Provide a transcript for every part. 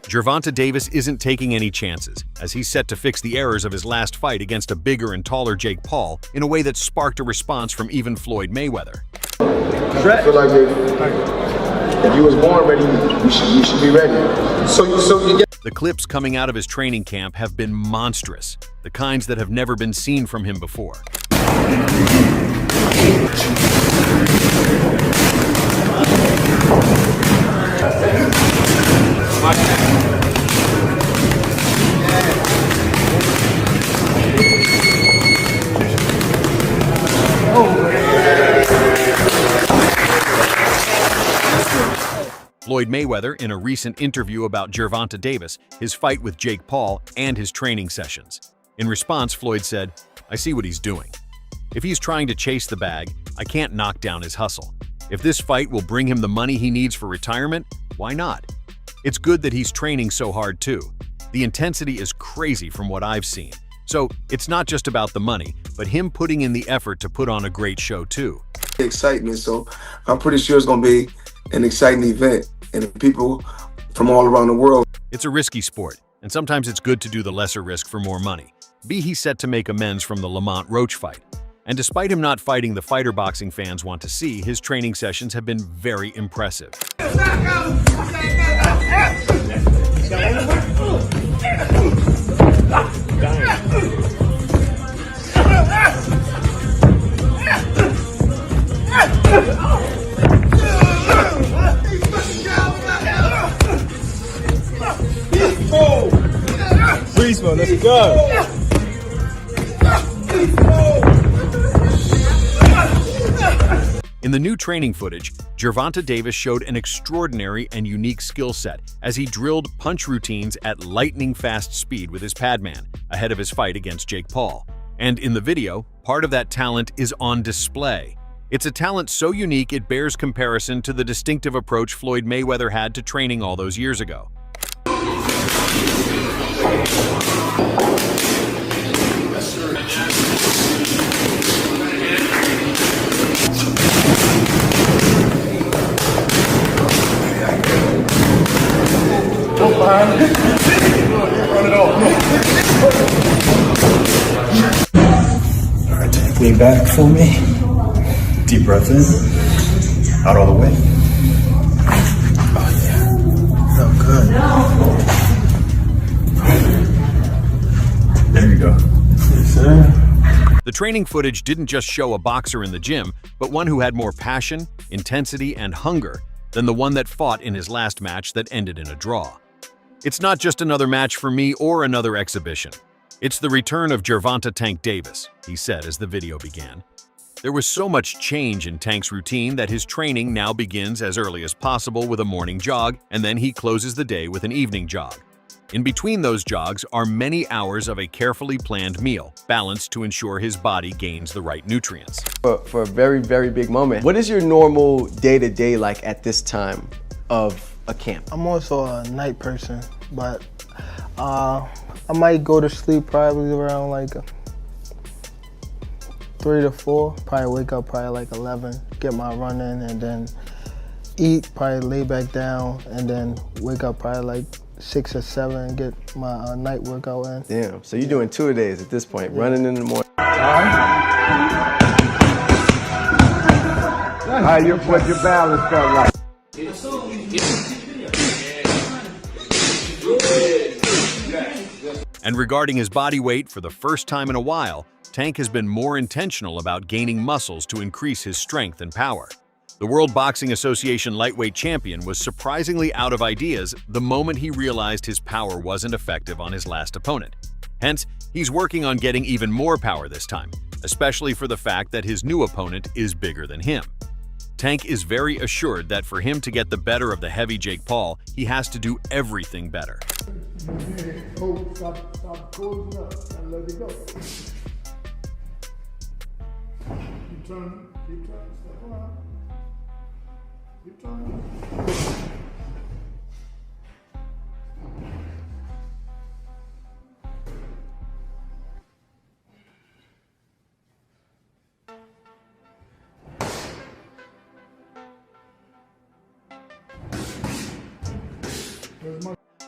Gervonta Davis isn't taking any chances, as he's set to fix the errors of his last fight against a bigger and taller Jake Paul in a way that sparked a response from even Floyd Mayweather. I feel like if you was born ready, you should be ready. So you get. The clips coming out of his training camp have been monstrous, the kinds that have never been seen from him before. Floyd Mayweather, in a recent interview about Gervonta Davis, his fight with Jake Paul, and his training sessions. In response, Floyd said, "I see what he's doing. If he's trying to chase the bag, I can't knock down his hustle. If this fight will bring him the money he needs for retirement, why not? It's good that he's training so hard too. The intensity is crazy from what I've seen. So it's not just about the money, but him putting in the effort to put on a great show too." Excitement, so I'm pretty sure it's going to be an exciting event, and people from all around the world. It's a risky sport, and sometimes it's good to do the lesser risk for more money. He's set to make amends from the Lamont Roach fight. And despite him not fighting the fighter boxing fans want to see, his training sessions have been very impressive. Let's go. In the new training footage, Gervonta Davis showed an extraordinary and unique skill set as he drilled punch routines at lightning-fast speed with his padman ahead of his fight against Jake Paul. And in the video, part of that talent is on display. It's a talent so unique it bears comparison to the distinctive approach Floyd Mayweather had to training all those years ago. Alright, Tank, lean back for me. Deep breath in. Out all the way. Oh yeah. Felt good. There you go. Yes, sir. The training footage didn't just show a boxer in the gym, but one who had more passion, intensity, and hunger than the one that fought in his last match that ended in a draw. It's not just another match for me or another exhibition. It's the return of Gervonta "Tank" Davis, he said as the video began. There was so much change in Tank's routine that his training now begins as early as possible with a morning jog, and then he closes the day with an evening jog. In between those jogs are many hours of a carefully planned meal, balanced to ensure his body gains the right nutrients. For a very, very big moment, what is your normal day-to-day like at this time of a camp? I'm also a night person, but I might go to sleep probably around like 3 to 4. Probably wake up probably like 11, get my run in, and then eat, probably lay back down, and then wake up probably like 6 or 7 and get my night workout in. Damn, so you're doing 2-a-days at this point, running in the morning. How you put your balance felt like? And regarding his body weight, for the first time in a while, Tank has been more intentional about gaining muscles to increase his strength and power. The World Boxing Association lightweight champion was surprisingly out of ideas the moment he realized his power wasn't effective on his last opponent. Hence, he's working on getting even more power this time, especially for the fact that his new opponent is bigger than him. Tank is very assured that for him to get the better of the heavy Jake Paul, he has to do everything better. Stop closing up and let it go. Keep turning, step around. Keep turning.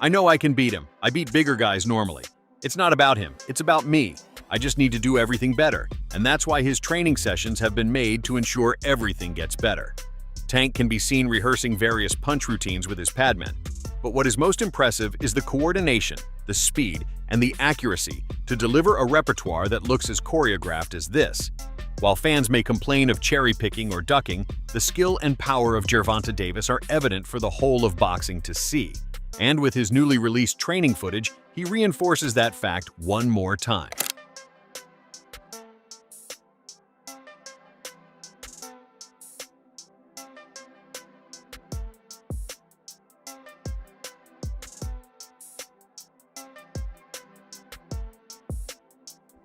I know I can beat him. I beat bigger guys normally. It's not about him, it's about me. I just need to do everything better, and that's why his training sessions have been made to ensure everything gets better. Tank can be seen rehearsing various punch routines with his padmen, but what is most impressive is the coordination, the speed, and the accuracy to deliver a repertoire that looks as choreographed as this. While fans may complain of cherry-picking or ducking, the skill and power of Gervonta Davis are evident for the whole of boxing to see. And with his newly released training footage, he reinforces that fact one more time.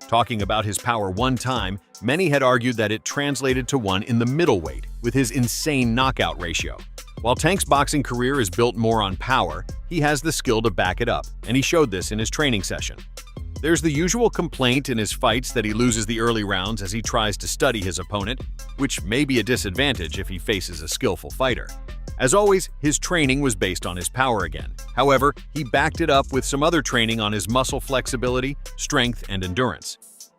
Talking about his power one time, many had argued that it translated to one in the middleweight with his insane knockout ratio. While Tank's boxing career is built more on power, he has the skill to back it up, and he showed this in his training session. There's the usual complaint in his fights that he loses the early rounds as he tries to study his opponent, which may be a disadvantage if he faces a skillful fighter. As always, his training was based on his power again. However, he backed it up with some other training on his muscle flexibility, strength, and endurance.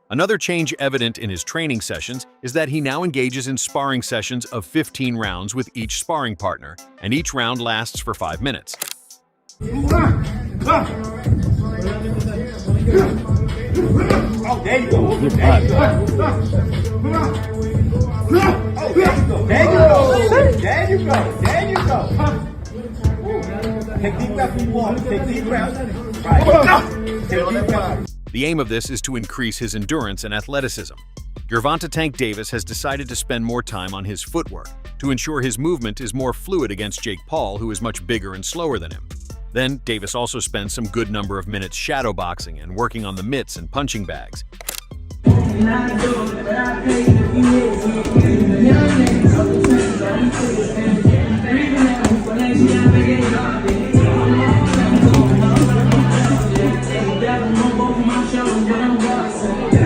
Another change evident in his training sessions is that he now engages in sparring sessions of 15 rounds with each sparring partner, and each round lasts for 5 minutes. Oh, there you go. There you go. Oh, there you go. There you go. There you go. Take deep breath when you walk. Take deep breath. Right. Take deep breath. The aim of this is to increase his endurance and athleticism. Gervonta Tank Davis has decided to spend more time on his footwork to ensure his movement is more fluid against Jake Paul, who is much bigger and slower than him. Then, Davis also spends some good number of minutes shadowboxing and working on the mitts and punching bags.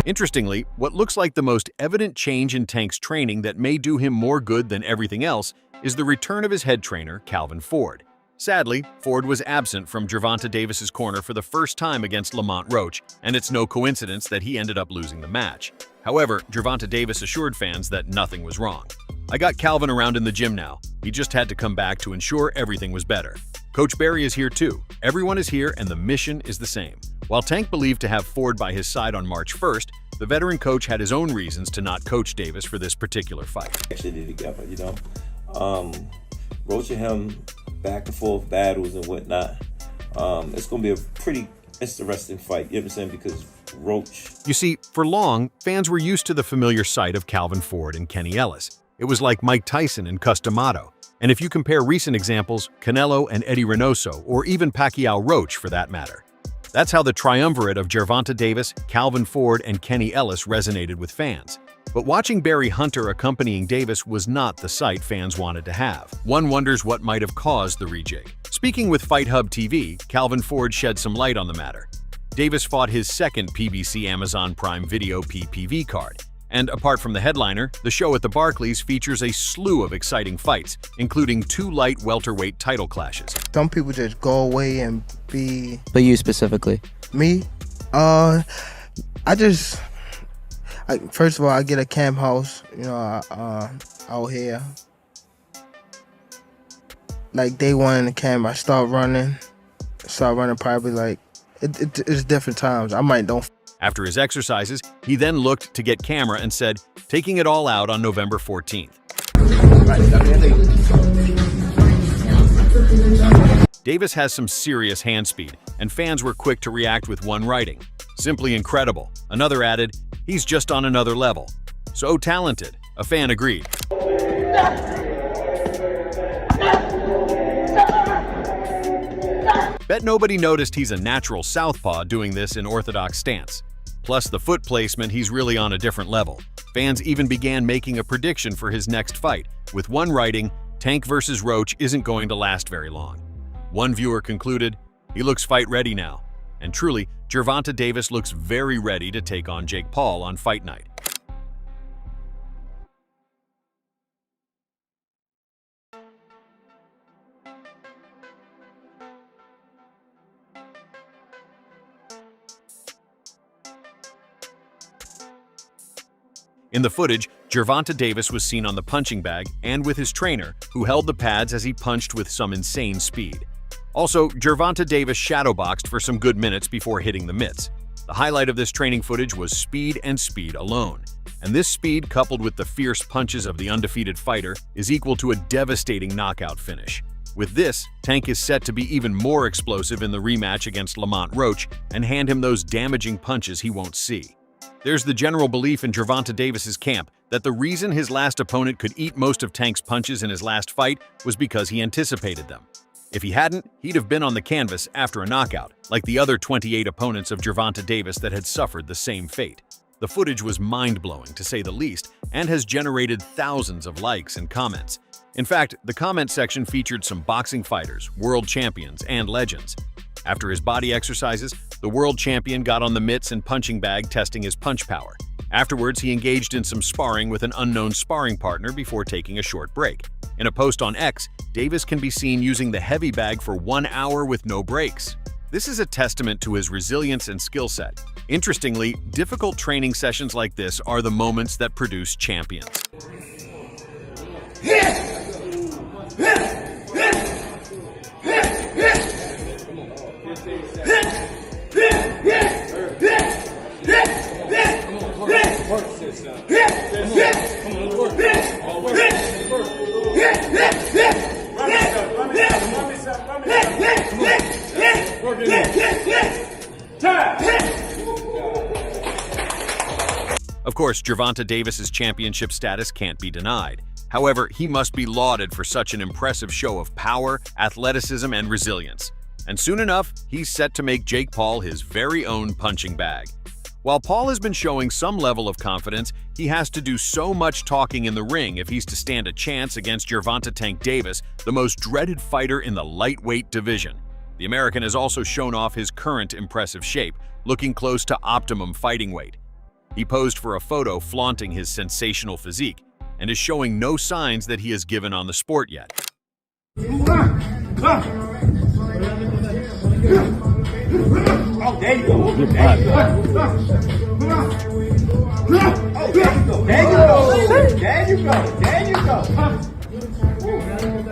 Interestingly, what looks like the most evident change in Tank's training that may do him more good than everything else is the return of his head trainer, Calvin Ford. Sadly, Ford was absent from Gervonta Davis's corner for the first time against Lamont Roach, and it's no coincidence that he ended up losing the match. However, Gervonta Davis assured fans that nothing was wrong. "I got Calvin around in the gym now. He just had to come back to ensure everything was better. Coach Barry is here too. Everyone is here and the mission is the same." While Tank believed to have Ford by his side on March 1st, the veteran coach had his own reasons to not coach Davis for this particular fight. Actually together, you know. Roach and him back and forth battles and whatnot. It's going to be a pretty interesting fight, you understand, because Roach... You see, for long, fans were used to the familiar sight of Calvin Ford and Kenny Ellis. It was like Mike Tyson and Cus D'Amato. And if you compare recent examples, Canelo and Eddie Reynoso, or even Pacquiao Roach for that matter. That's how the triumvirate of Gervonta Davis, Calvin Ford, and Kenny Ellis resonated with fans. But watching Barry Hunter accompanying Davis was not the sight fans wanted to have. One wonders what might have caused the rejig. Speaking with Fight Hub TV, Calvin Ford shed some light on the matter. Davis fought his second PBC Amazon Prime Video PPV card. And apart from the headliner, the show at the Barclays features a slew of exciting fights, including 2 light welterweight title clashes. Some people just go away and be... But you specifically? Me? First of all, I get a camp house, you know, out here. Like day one in the camp, I start running probably like, it's different times. I might don't. After his exercises, he then looked to get camera and said, taking it all out on November 14th. Davis has some serious hand speed, and fans were quick to react with one writing. "Simply incredible." Another added, "He's just on another level." "So talented," a fan agreed. Bet nobody noticed he's a natural southpaw doing this in orthodox stance. Plus the foot placement, he's really on a different level. Fans even began making a prediction for his next fight, with one writing, "Tank versus Roach isn't going to last very long." One viewer concluded, "He looks fight ready now." And truly, Gervonta Davis looks very ready to take on Jake Paul on fight night. In the footage, Gervonta Davis was seen on the punching bag and with his trainer, who held the pads as he punched with some insane speed. Also, Gervonta Davis shadowboxed for some good minutes before hitting the mitts. The highlight of this training footage was speed and speed alone. And this speed, coupled with the fierce punches of the undefeated fighter, is equal to a devastating knockout finish. With this, Tank is set to be even more explosive in the rematch against Lamont Roach and hand him those damaging punches he won't see. There's the general belief in Gervonta Davis's camp that the reason his last opponent could eat most of Tank's punches in his last fight was because he anticipated them. If he hadn't, he'd have been on the canvas after a knockout, like the other 28 opponents of Gervonta Davis that had suffered the same fate. The footage was mind-blowing, to say the least, and has generated thousands of likes and comments. In fact, the comment section featured some boxing fighters, world champions, and legends. After his body exercises, the world champion got on the mitts and punching bag testing his punch power. Afterwards, he engaged in some sparring with an unknown sparring partner before taking a short break. In a post on X, Davis can be seen using the heavy bag for 1 hour with no breaks. This is a testament to his resilience and skill set. Interestingly, difficult training sessions like this are the moments that produce champions. Of course, Gervonta Davis's championship status can't be denied. However, he must be lauded for such an impressive show of power, athleticism, and resilience. And soon enough, he's set to make Jake Paul his very own punching bag. While Paul has been showing some level of confidence, he has to do so much talking in the ring if he's to stand a chance against Gervonta Tank Davis, the most dreaded fighter in the lightweight division. The American has also shown off his current impressive shape, looking close to optimum fighting weight. He posed for a photo flaunting his sensational physique and is showing no signs that he has given on the sport yet. Oh, there you go. There you go. Oh, there you go. There you go. There you go. There you go.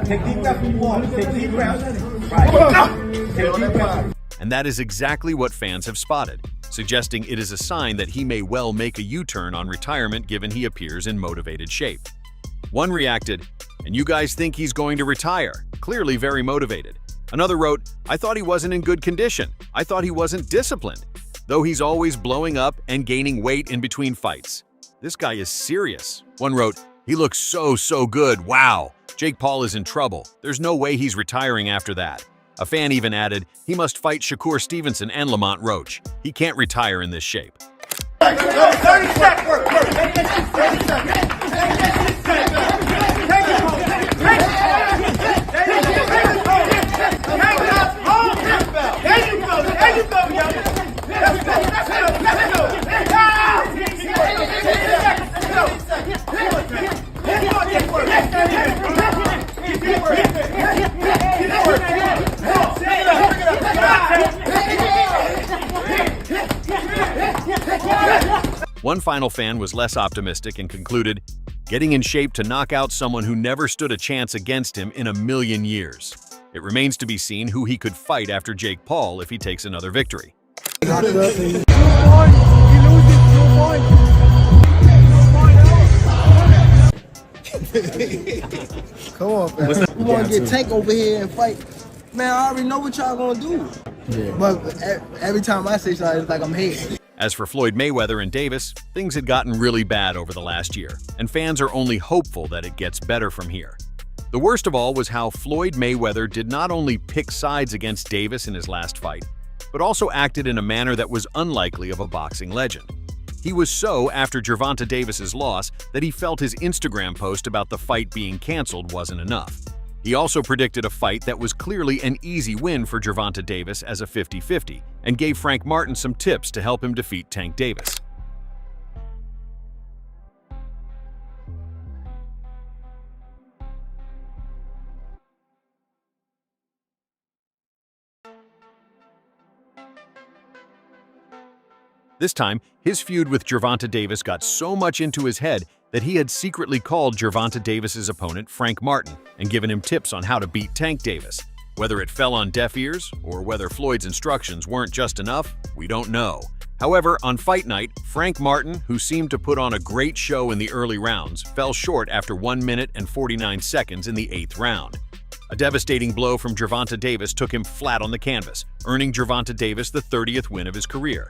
Take deep breaths when you walk. Take deep breaths. Right. Take deep breaths. And that is exactly what fans have spotted, suggesting it is a sign that he may well make a U-turn on retirement given he appears in motivated shape. One reacted, "And you guys think he's going to retire? Clearly very motivated." Another wrote, "I thought he wasn't in good condition. I thought he wasn't disciplined, though he's always blowing up and gaining weight in between fights. This guy is serious." One wrote, "He looks so good, wow. Jake Paul is in trouble. There's no way he's retiring after that." A fan even added, "He must fight Shakur Stevenson and Lamont Roach. He can't retire in this shape." 30 seconds. Work. 30 seconds. One final fan was less optimistic and concluded, "Getting in shape to knock out someone who never stood a chance against him in a million years. It remains to be seen who he could fight after Jake Paul if he takes another victory." Come on, man. We want to get Tank over here and fight. Man, I already know what y'all gonna do. Yeah. But every time I say something, it's like I'm hating. As for Floyd Mayweather and Davis, things had gotten really bad over the last year, and fans are only hopeful that it gets better from here. The worst of all was how Floyd Mayweather did not only pick sides against Davis in his last fight, but also acted in a manner that was unlikely of a boxing legend. He was so after Gervonta Davis's loss that he felt his Instagram post about the fight being canceled wasn't enough. He also predicted a fight that was clearly an easy win for Gervonta Davis as a 50-50 and gave Frank Martin some tips to help him defeat Tank Davis. This time, his feud with Gervonta Davis got so much into his head that he had secretly called Gervonta Davis's opponent Frank Martin and given him tips on how to beat Tank Davis. Whether it fell on deaf ears or whether Floyd's instructions weren't just enough, we don't know. However, on fight night, Frank Martin, who seemed to put on a great show in the early rounds, fell short after 1 minute and 49 seconds in the 8th round. A devastating blow from Gervonta Davis took him flat on the canvas, earning Gervonta Davis the 30th win of his career.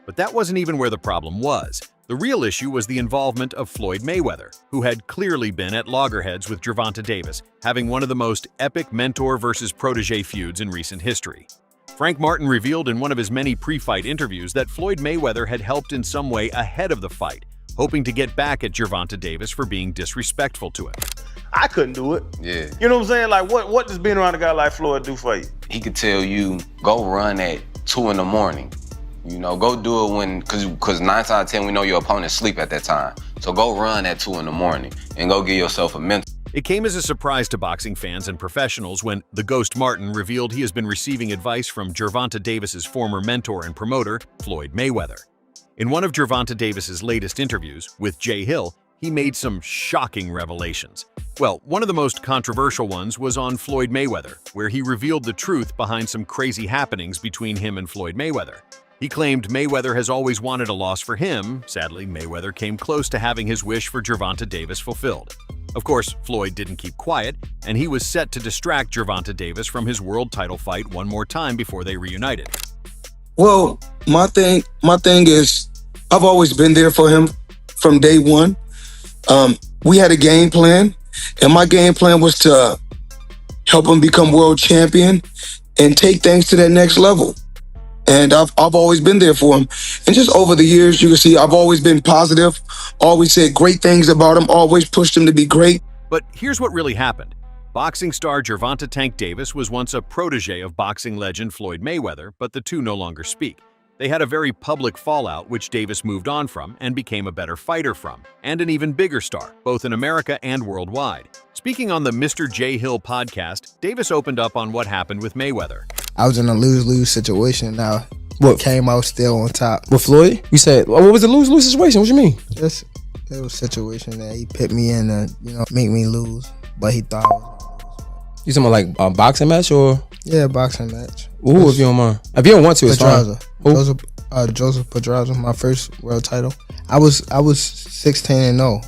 But that wasn't even where the problem was. The real issue was the involvement of Floyd Mayweather, who had clearly been at loggerheads with Gervonta Davis, having one of the most epic mentor versus protege feuds in recent history. Frank Martin revealed in one of his many pre-fight interviews that Floyd Mayweather had helped in some way ahead of the fight, hoping to get back at Gervonta Davis for being disrespectful to him. I couldn't do it. Yeah. You know what I'm saying? Like, what does being around a guy like Floyd do for you? He could tell you, go run at 2 in the morning. You know, go do it when, cause 9 out of 10, we know your opponent sleep at that time. So go run at 2 in the morning and go give yourself a mental. It came as a surprise to boxing fans and professionals when the Ghost Martin revealed he has been receiving advice from Gervonta Davis's former mentor and promoter, Floyd Mayweather. In one of Gervonta Davis's latest interviews with Jay Hill, he made some shocking revelations. Well, one of the most controversial ones was on Floyd Mayweather, where he revealed the truth behind some crazy happenings between him and Floyd Mayweather. He claimed Mayweather has always wanted a loss for him. Sadly, Mayweather came close to having his wish for Gervonta Davis fulfilled. Of course, Floyd didn't keep quiet, and he was set to distract Gervonta Davis from his world title fight one more time before they reunited. Well, my thing is, I've always been there for him from day one. We had a game plan, and my game plan was to help him become world champion and take things to that next level. And I've always been there for him. And just over the years, you can see I've always been positive, always said great things about him, always pushed him to be great. But here's what really happened. Boxing star Gervonta Tank Davis was once a protege of boxing legend Floyd Mayweather, but the two no longer speak. They had a very public fallout which Davis moved on from and became a better fighter from, and an even bigger star, both in America and worldwide. Speaking on the Mr. J. Hill podcast, Davis opened up on what happened with Mayweather. I was in a lose-lose situation. Now, What? came out still on top. With Floyd? You said, what was the lose-lose situation? What you mean? Just it was a situation that he put me in to, make me lose. But he thought I was You talking about like a boxing match or? yeah, boxing match. Ooh, if you don't mind. If you don't want to, it's fine. Pedraza. Joseph Pedraza, my first world title. I was 16-0.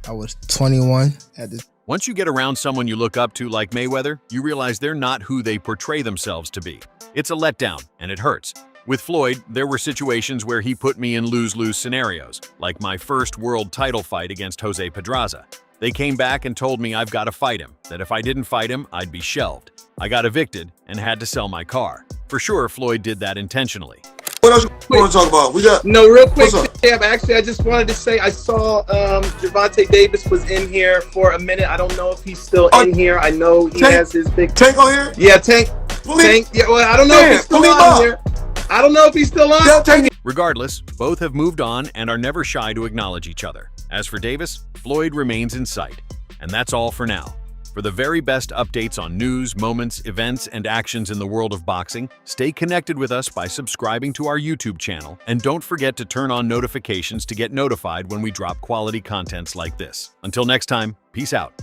I was 21 at the. Once you get around someone you look up to like Mayweather, you realize they're not who they portray themselves to be. It's a letdown, and it hurts. With Floyd, there were situations where he put me in lose-lose scenarios, like my first world title fight against Jose Pedraza. They came back and told me I've got to fight him, that if I didn't fight him, I'd be shelved. I got evicted and had to sell my car. For sure, Floyd did that intentionally. What else you want to talk about? We got No, real quick, What's up? Tab, actually, I just wanted to say I saw Gervonta Davis was in here for a minute. I don't know if he's still in here. I know he has his big... Tank on here? Yeah, Tank. Yeah, well, I don't know if he's still on here. I don't know if he's still on. Regardless, both have moved on and are never shy to acknowledge each other. As for Davis, Floyd remains in sight. And that's all for now. For the very best updates on news, moments, events, and actions in the world of boxing, stay connected with us by subscribing to our YouTube channel, and don't forget to turn on notifications to get notified when we drop quality contents like this. Until next time, peace out.